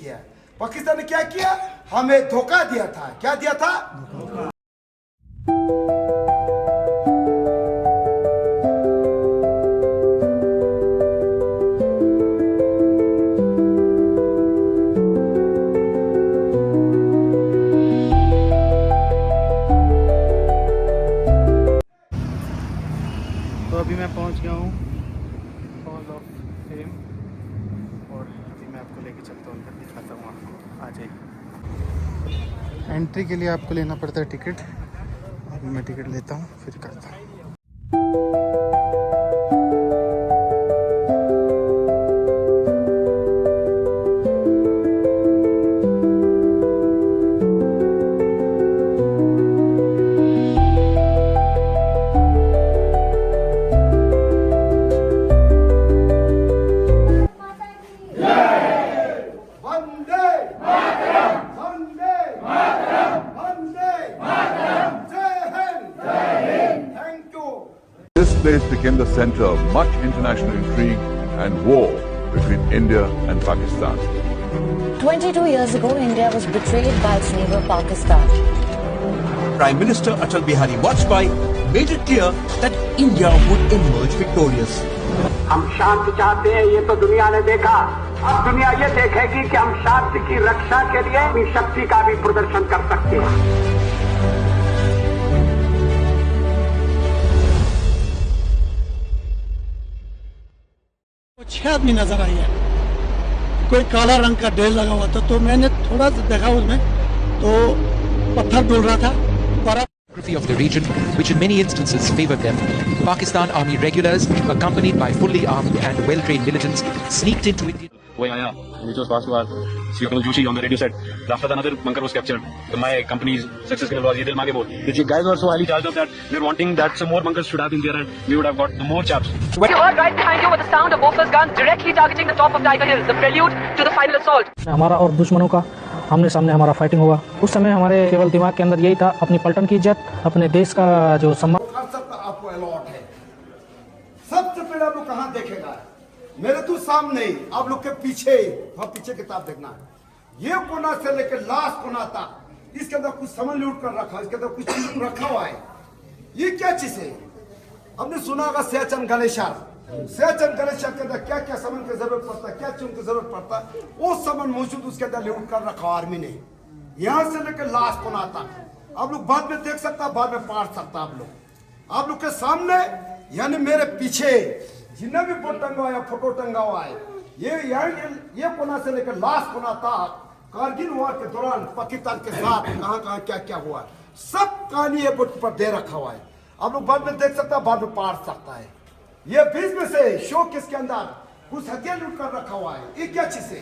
किया। पाकिस्तान ने क्या किया? हमें धोखा दिया था। क्या दिया था? तो अभी मैं पहुंच गया हूँ हॉल ऑफ फेम और अभी मैं आपको लेके चलता हूँ, अंदर दिखाता हूँ आपको। आ जाइए। एंट्री के लिए आपको लेना पड़ता है टिकट। अभी मैं टिकट लेता हूँ फिर करता हूँ। This place became the center of much international intrigue and war between India and Pakistan. 22 years ago, India was betrayed by its neighbor Pakistan. Prime Minister Atal Bihari Vajpayee made it clear that India would emerge victorious. हम शांति चाहते हैं, ये तो दुनिया ने देखा। अब दुनिया ये देखेगी कि हम शांति की रक्षा के लिए अपनी शक्ति का भी प्रदर्शन कर सकते हैं। 6 आदमी नजर आई है। कोई काला रंग का ढेर लगा हुआ था, तो मैंने थोड़ा सा देखा उसमें, तो पत्थर डोल रहा था। Of the region, which in many instances favored them, Pakistan Army regulars, accompanied by fully armed and well-trained militants, sneaked into India. Going on, which was passed by Colonel Joshi on the radio said, after that another bunker was captured. My company's success was Yedil Magebo. The guys were so highly charged up that we were wanting that some more bunkers should have been there and we would have got more chaps. You heard right behind you with the sound of Bofors gun directly targeting the top of Tiger Hill, the prelude to the final assault. हमारा और दुश्मनों का आमने सामने हमारा fighting हुआ। उस समय हमारे केवल दिमाग के अंदर यही था, अपनी पलटन की इज्जत, अपने देश का जो सम्मान। आपको अलॉट है। सबसे पहले आप लोग कहाँ देखेगा? मेरे तो सामने, आप लोग के पीछे, वहाँ पीछे किताब देखना है। ये कोना से लेकर लास्ट कोना तक, इसके अंदर कुछ सामान लूट कर रखा है, इसके अंदर कुछ चीज रखा हुआ है। ये क्या चीज है? हमने सुना होगा सियाचिन ग्लेशियर। सियाचिन ग्लेशियर के अंदर क्या क्या सामान की जरूरत पड़ता है, क्या चीज की जरूरत पड़ता है, वो सामान मौजूद उसके अंदर लूट कर रखा आर्मी ने। यहाँ से लेकर लास्ट कोना तक आप लोग बाद में देख सकता, बाद में पढ़ सकता। आप लोग के सामने यानी मेरे पीछे जिन्हें भी बोर्ड टंगा हुआ है, फोटो टंगा हुआ है, ये कोना से लेकर लास्ट कोना तक कारगिल वॉर के दौरान पाकिस्तान के साथ कहां कहां क्या क्या हुआ, सब कहानी ये बोर्ड पर दे रखा हुआ है। आप लोग बाद में देख सकता है, बाद में पढ़ सकता है। ये बीच में से शो किसके अंदर कुछ हथियार लूट कर रखा हुआ है। ये क्या चीज है?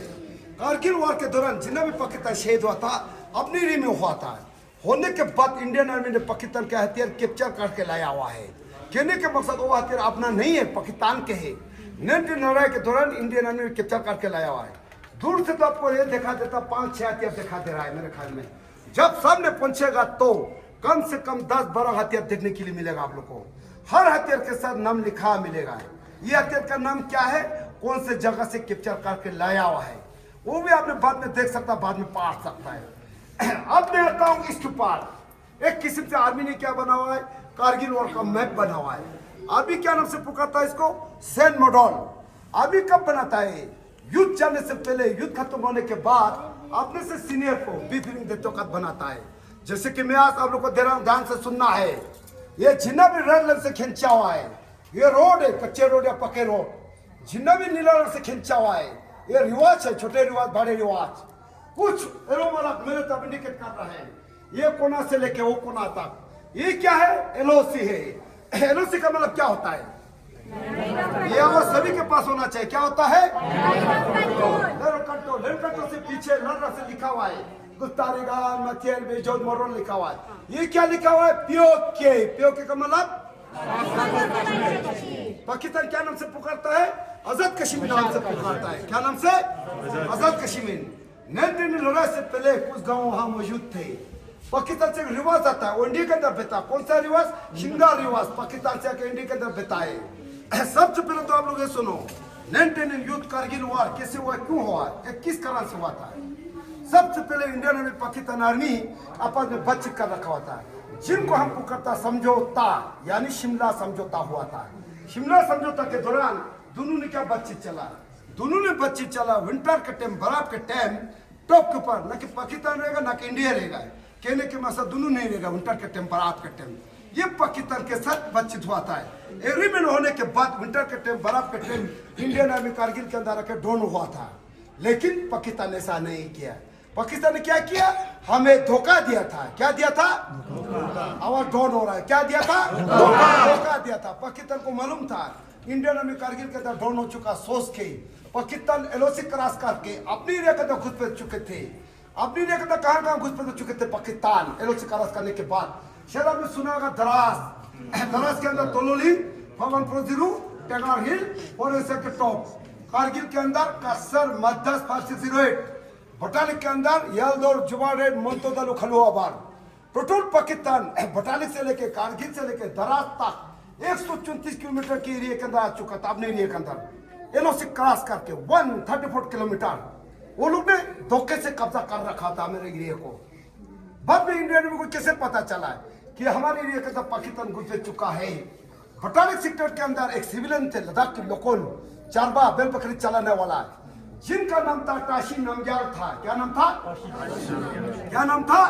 कारगिल वॉर के दौरान जिन्हें भी पाकिस्तान शहीद हुआ था, अपनी री में हुआ था। होने के बाद इंडियन आर्मी ने पाकिस्तान के हथियार कैप्चर करके लाया हुआ है। कहने के मकसद वो हथियार अपना नहीं है, पाकिस्तान के है। 1999 के दौरान इंडियन आर्मी ने कैप्चर करके लाया हुआ है। दूर से तो आपको ये दिखा देता, 5-6 हथियार दिखा दे रहा है मेरे ख्याल में। जब सामने पहुंचेगा तो कम से कम 10-12 हथियार देखने के लिए मिलेगा आप लोग को। हर हथियार के साथ नाम लिखा मिलेगा। ये हथियार का नाम क्या है, कौन से जगह से कैप्चर करके लाया हुआ है, वो भी आपने बाद में देख सकता, बाद में पढ़ सकता है। अब मैं आता हूँ इसके ऊपर। एक किस्म से आर्मी ने क्या बना हुआ है, कारगिल वॉर का मैप बना हुआ है। अभी क्या नाम से पुकारता है इसको? सेंट मॉडल। अभी कब बनाता है? युद्ध जाने से पहले, युद्ध खत्म होने के बाद अपने से सीनियर को ब्रीफिंग देते वक्त बनाता है। जैसे कि मैं आज आप लोग को दे रहा हूं, ध्यान से सुनना है। ये जितना भी रेड लाइन से खींचा हुआ है, ये रोड है, कच्चे रोड या पक्के रोड, जितना भी नीला रंग से खींचा हुआ है, ये रिवाज है, छोटे रिवाज, बड़े रिवाज। कुछ मेरे तब इंडिकेट कर रहे हैं। ये कोना से लेके वो कोना तक, ये क्या है? एलओसी है। एलओसी का मतलब क्या होता है? ये वो सभी के पास होना चाहिए। क्या होता है? कंट्रोल से पीछे लड़ से लिखा हुआ है, गुस्तारेगान मचेल बेजोद मोरल लिखा हुआ है। ये क्या लिखा हुआ है? पीओके का मतलब पाकिस्तान क्या नाम से पुकारता है? आजाद कश्मीर नाम से पुकारता है। क्या नाम से? आजाद कश्मीर। 1999 से पहले कुछ गांव वहां मौजूद थे। पाकिस्तान से रिवाज आता है, वो इंडिया के अंदर बेता। कौन सा रिवाज? शिंगार रिवाज पाकिस्तान से आके इंडिया के अंदर बेता है। सबसे पहले तो आप लोग ये सुनो, 19 युद्ध कारगिल वार कैसे हुआ, क्यों हुआ, ये किस कारण से हुआ था। सबसे पहले इंडियन आर्मी पाकिस्तान आर्मी आपस में बातचीत कर रखा हुआ था, जिनको हम पुकारता समझौता, यानी शिमला समझौता हुआ था। शिमला समझौता के दौरान दोनों ने क्या बातचीत चला, दोनों ने बातचीत चला विंटर के टाइम, बर्फ के टाइम टॉप के ऊपर न कि पाकिस्तान रहेगा न कि इंडिया रहेगा, कहने के मकसद दोनों नहीं रहेगा। विंटर के टाइम, बर्फ के टाइम ये पाकिस्तान के साथ बातचीत हुआ था। एग्रीमेंट होने के बाद विंटर के टाइम, बर्फ के टाइम इंडियन आर्मी कारगिल के अंदर आकर ड्रोन हुआ था, लेकिन पाकिस्तान ने ऐसा नहीं किया। पाकिस्तान ने क्या किया, हमें धोखा दिया था। क्या दिया था, आवाज डाउन हो रहा है, क्या दिया था, धोखा दिया था। पाकिस्तान को मालूम था इंडियन आर्मी कारगिल के अंदर डाउन हो चुका, सोच के पाकिस्तान एलओसी क्रॉस करके अपनी एरिया के अंदर घुस पैठ चुके थे। अपनी एरिया के अंदर कहां घुस पैठ चुके थे पाकिस्तान एलओसी क्रॉस करने के बाद। शायद आपने सुना होगा दराज के अंदर तोलोली, भवनपुर, टेगार हिल और ऐसे के टॉप, कारगिल के अंदर कसर, मध्यस्थ, फारसी 08, बटालिक के अंदर यलदौर, जुबारेड, मंतोदल, खलुआबाद। टोटल पाकिस्तान बटालिक से लेके कारगिल से लेके दराज तक 134 किलोमीटर के एरिया के अंदर आ चुका था। अपने एरिया के अंदर एलओसी क्रॉस करके 134 किलोमीटर वो लोग ने धोखे से कब्जा कर रखा था मेरे एरिया को। बाद में इंडिया को कैसे पता चला कि हमारे एरिया के अंदर पाकिस्तान घुस चुका है। बटालिक सेक्टर के अंदर एक सिविलियन थे, लद्दाख के लोकल, चारबा बैल बकरी चलाने वाला, जिनका नाम था ताशी नामग्याल था। क्या नाम था, क्या नाम था,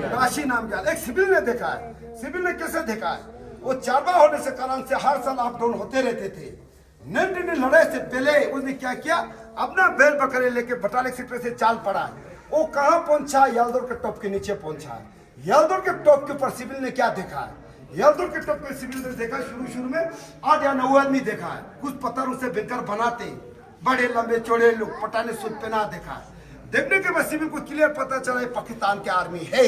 ताशी नामग्याल। एक सिविल ने देखा है, सिविल ने कैसे देखा है, वो चारबा होने से कारण से हर साल अप डाउन होते रहते थे। 19 लड़ाई से पहले उसने क्या किया, अपना बैल बकरे लेके बटालिक सेक्टर से चाल पड़ा। वो कहां पहुंचा, यलदौर के टॉप के नीचे पहुंचा। यलदौर के टॉप के ऊपर सिविल ने क्या देखा है, यलदौर के टॉप पे सिविल ने देखा शुरू में 8 या 9 आदमी देखा है, कुछ पत्थरों से बनकर बनाते, बड़े लंबे चौड़े लोग, पटाने सूट पहना देखा है। देखने के बाद सिविल को क्लियर पता चला पाकिस्तान की आर्मी है।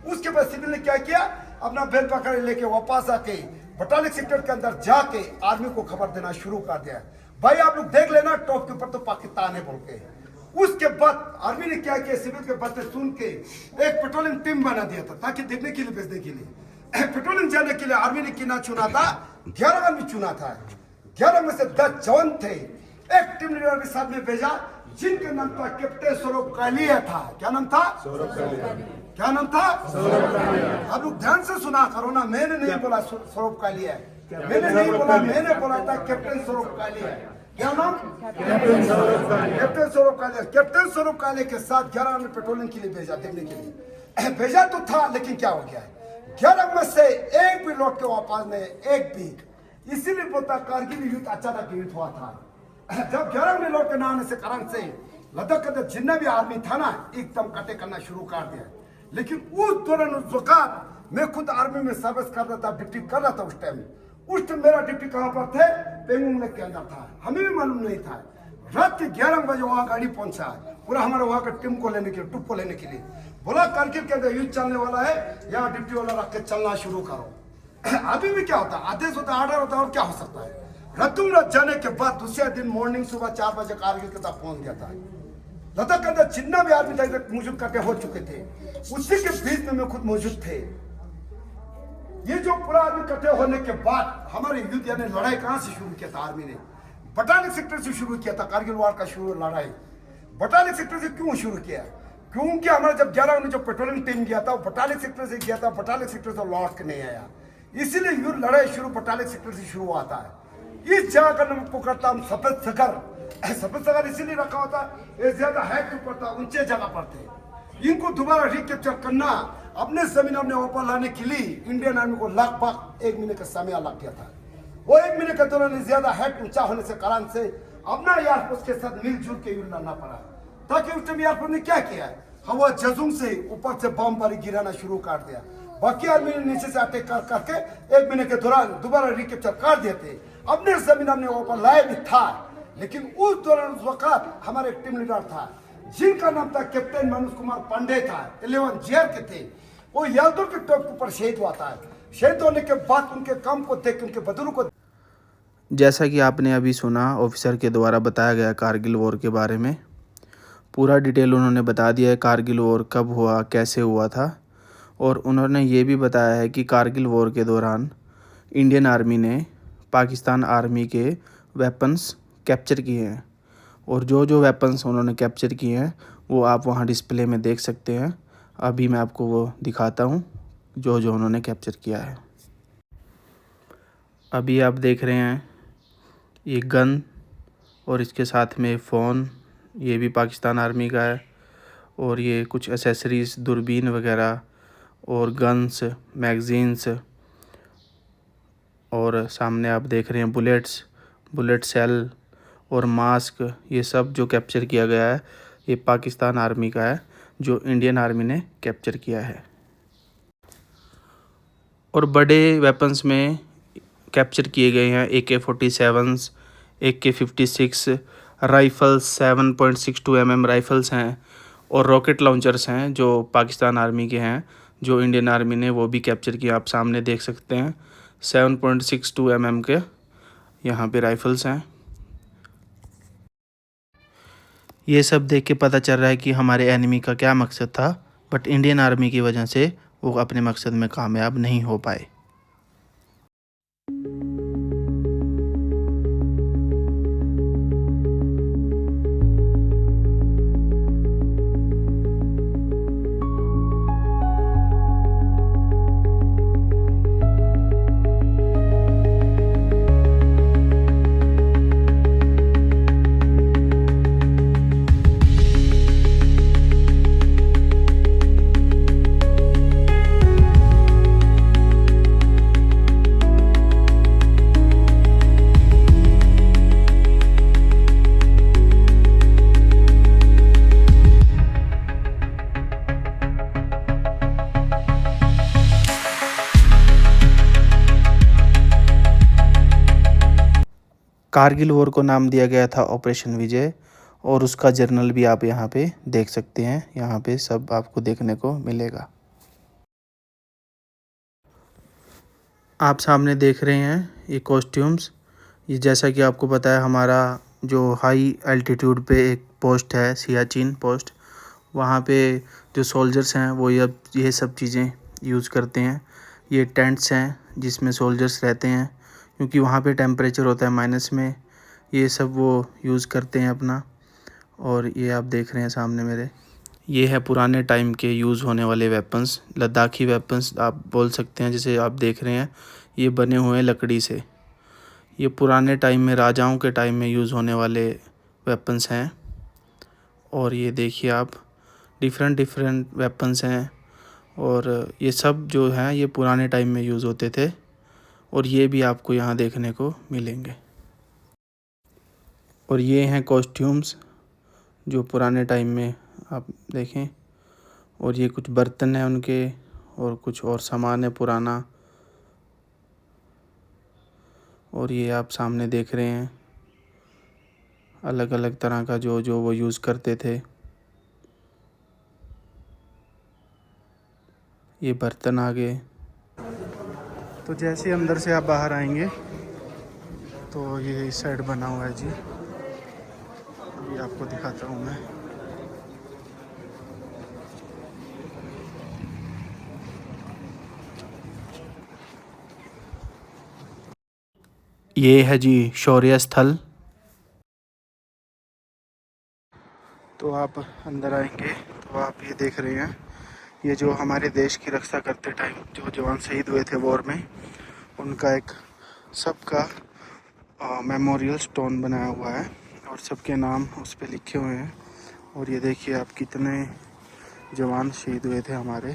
उसके बाद सिविल ने क्या किया, अपना बैल पकड़ लेके वापस आके बटालिक सेक्टर के अंदर जाके आर्मी को खबर देना शुरू कर दिया, भाई आप लोग देख लेना टॉप के ऊपर तो पाकिस्तान है बोल के। उसके बाद आर्मी ने क्या किया, सिविल के बातें सुन के एक पेट्रोलिंग टीम बना दिया था ताकि देखने के लिए, भेजने के लिए। पेट्रोलिंग जाने के लिए आर्मी ने कितना चुना था, 11 आदमी चुना था। 11 में से 10 जवान थे। एक टीम लीडर के साथ में भेजा जिनके नाम था कैप्टन सौरभ कालिया था। क्या नाम था, क्या नाम था, आप लोग ध्यान से सुना करो ना, मैंने नहीं बोला सौरभ कालिया, मैंने नहीं बोला, मैंने बोला था कैप्टन सौरभ कालिया। क्या नाम, कैप्टन सौरभ कालिया। कैप्टन सौरभ कालिया के साथ 11 में पेट्रोलिंग के लिए भेजा, देखने के लिए भेजा तो था, लेकिन क्या हो गया, 11 में से एक भी लौट के वापस नहीं, एक भी। इसीलिए बोलता कारगिल युद्ध अचानक युद्ध हुआ था। जब 11 में लौट के ना आने से कारण से लद्दाख के अंदर जितना भी आर्मी था ना, एकदम कटे करना शुरू कर दिया। लेकिन उस दौरान, उस वक्त मैं खुद आर्मी में सर्विस कर रहा था, ड्यूटी कर रहा था उस टाइम। मेरा ड्यूटी कहाँ पर थे, पेंगोंग लेक के अंदर था। हमें भी मालूम नहीं था। रात के 11 बजे वहाँ गाड़ी पहुंचा, पूरा हमारे वहाँ का टीम को लेने के लिए, ट्रुप को लेने के लिए। बोला कारगिल के अंदर युद्ध चलने वाला है, यहाँ ड्यूटी वाला रख के चलना शुरू करो। अभी भी क्या होता, आदेश होता, ऑर्डर होता, और क्या हो सकता है। रातों रात जाने के बाद दूसरे दिन मॉर्निंग सुबह 4 बजे कारगिल के तक पहुंच गया था। लद्दाख के अंदर जितना भी आदमी था मौजूद कटे हो चुके थे, उसी के बीच में मैं खुद मौजूद थे। ये जो पूरा आदमी इकट्ठे होने के बाद हमारे युद्ध यानी लड़ाई कहां से शुरू किया था, आर्मी ने बटालिक सेक्टर से शुरू किया था। कारगिल वार का शुरू लड़ाई बटालिक सेक्टर से क्यों शुरू किया, क्योंकि हमारा जब 11 में जो पेट्रोलिंग टीम गया था वो बटालिक सेक्टर से गया था, बटालिक सेक्टर से लौट के नहीं आया। इसीलिए युद्ध लड़ाई शुरू बटालिक सेक्टर से शुरू हुआ है। इस जगह का नाम पुकारता हम सफेद सगर। सफेद सगर इसीलिए रखा होता, ये ज्यादा हाइट के ऊपर था, ऊंचे जगह पर थे। इनको दोबारा रिकैप्चर करना, अपने जमीन अपने ऊपर लाने के लिए इंडियन आर्मी को लगभग 1 महीने का समय लग गया था। वो 1 महीने के दौरान ज्यादा हाइट ऊंचा होने से कारण से अपना एयरफोर्स के साथ मिलजुल के युद्ध लड़ना पड़ा। ताकि उस टाइम एयरफोर्स ने क्या किया, हवा जजूम से ऊपर से बम बारी गिराना शुरू कर दिया। बाकी आर्मी ने नीचे से अटैक करके 1 महीने के दौरान दोबारा रिकैप्चर कर दिए थे। अपने जमीन अपने ऊपर लाए भी था। लेकिन उस दौरान उस वक्त हमारे टीम लीडर था जिनका नाम था कैप्टन मनोज कुमार पांडे था, 11 जेयर के थे। वो यलदौर के टॉप के ऊपर शहीद हुआ था। शहीद होने के बाद उनके काम को देख, उनके बदलू को, जैसा कि आपने अभी सुना ऑफिसर के द्वारा बताया गया कारगिल वॉर के बारे में, पूरा डिटेल उन्होंने बता दिया है कारगिल वॉर कब हुआ, कैसे हुआ था। और उन्होंने ये भी बताया है कि कारगिल वॉर के दौरान इंडियन आर्मी ने पाकिस्तान आर्मी के वेपन्स कैप्चर किए हैं। और जो जो वेपन्स उन्होंने कैप्चर किए हैं वो आप वहाँ डिस्प्ले में देख सकते हैं। अभी मैं आपको वो दिखाता हूँ जो जो उन्होंने कैप्चर किया है। अभी आप देख रहे हैं ये गन और इसके साथ में फ़ोन, ये भी पाकिस्तान आर्मी का है। और ये कुछ एसेसरीज़, दूरबीन वगैरह और गन्स, मैगज़ीन्स, और सामने आप देख रहे हैं बुलेट सेल और मास्क, ये सब जो कैप्चर किया गया है ये पाकिस्तान आर्मी का है, जो इंडियन आर्मी ने कैप्चर किया है। और बड़े वेपन्स में कैप्चर किए गए हैं AK-47, AK-56 rifles, 7.62 mm rifles हैं और रॉकेट लॉन्चर्स हैं जो पाकिस्तान आर्मी के हैं, जो इंडियन आर्मी ने वो भी कैप्चर किया। आप सामने देख सकते हैं 7.62 mm के यहाँ पे राइफ़ल्स हैं। ये सब देख के पता चल रहा है कि हमारे एनिमी का क्या मकसद था, बट इंडियन आर्मी की वजह से वो अपने मकसद में कामयाब नहीं हो पाए। कारगिल वॉर को नाम दिया गया था ऑपरेशन विजय, और उसका जर्नल भी आप यहाँ पे देख सकते हैं। यहाँ पे सब आपको देखने को मिलेगा। आप सामने देख रहे हैं ये कॉस्ट्यूम्स। ये जैसा कि आपको पता है हमारा जो हाई एल्टीट्यूड पे एक पोस्ट है, सियाचिन पोस्ट, वहाँ पे जो सोल्जर्स हैं वो ये सब चीज़ें यूज़ करते हैं। ये टेंट्स हैं जिसमें सोल्जर्स रहते हैं, क्योंकि वहाँ पे टेम्परेचर होता है माइनस में। ये सब वो यूज़ करते हैं अपना। और ये आप देख रहे हैं सामने मेरे, ये है पुराने टाइम के यूज़ होने वाले वेपन्स, लद्दाखी वेपन्स आप बोल सकते हैं। जैसे आप देख रहे हैं ये बने हुए हैं लकड़ी से। ये पुराने टाइम में, राजाओं के टाइम में यूज़ होने वाले वेपन्स हैं। और ये देखिए आप, डिफरेंट वेपन्स हैं। और ये सब जो हैं ये पुराने टाइम में यूज़ होते थे, और ये भी आपको यहाँ देखने को मिलेंगे। और ये हैं कॉस्ट्यूम्स जो पुराने टाइम में आप देखें। और ये कुछ बर्तन हैं उनके, और कुछ और सामान है पुराना। और ये आप सामने देख रहे हैं अलग अलग तरह का जो वो यूज़ करते थे। ये बर्तन आ गए। तो जैसे अंदर से आप बाहर आएंगे तो ये इस साइड बना हुआ है जी, ये आपको दिखाता हूँ मैं। ये है जी शौर्य स्थल। तो आप अंदर आएंगे तो आप ये देख रहे हैं, ये जो हमारे देश की रक्षा करते टाइम जो जवान शहीद हुए थे वॉर में, उनका एक सबका मेमोरियल स्टोन बनाया हुआ है, और सबके नाम उस पर लिखे हुए हैं। और ये देखिए आप, कितने जवान शहीद हुए थे हमारे,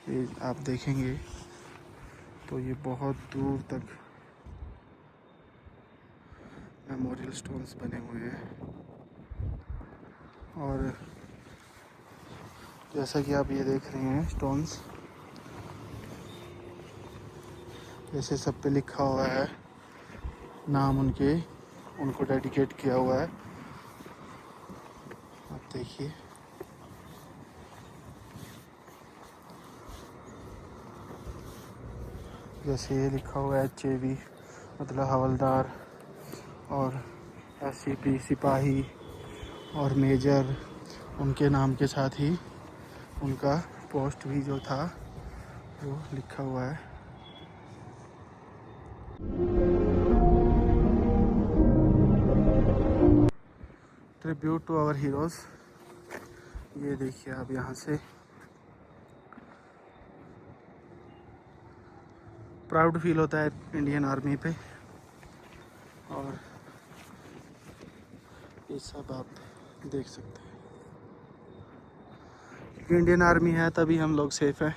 ये आप देखेंगे तो ये बहुत दूर तक मेमोरियल स्टोन्स बने हुए हैं। और जैसा कि आप ये देख रहे हैं स्टोन्स, जैसे सब पे लिखा हुआ है नाम उनके, उनको डेडिकेट किया हुआ है। आप देखिए, जैसे ये लिखा हुआ है HAV मतलब हवलदार, और SCP सिपाही, और मेजर, उनके नाम के साथ ही उनका पोस्ट भी जो था वो लिखा हुआ है। Tribute to our heroes. ये देखिए आप यहाँ से प्राउड फील होता है इंडियन आर्मी पे। और ये सब आप देख सकते हैं। इंडियन आर्मी है तभी हम लोग सेफ हैं।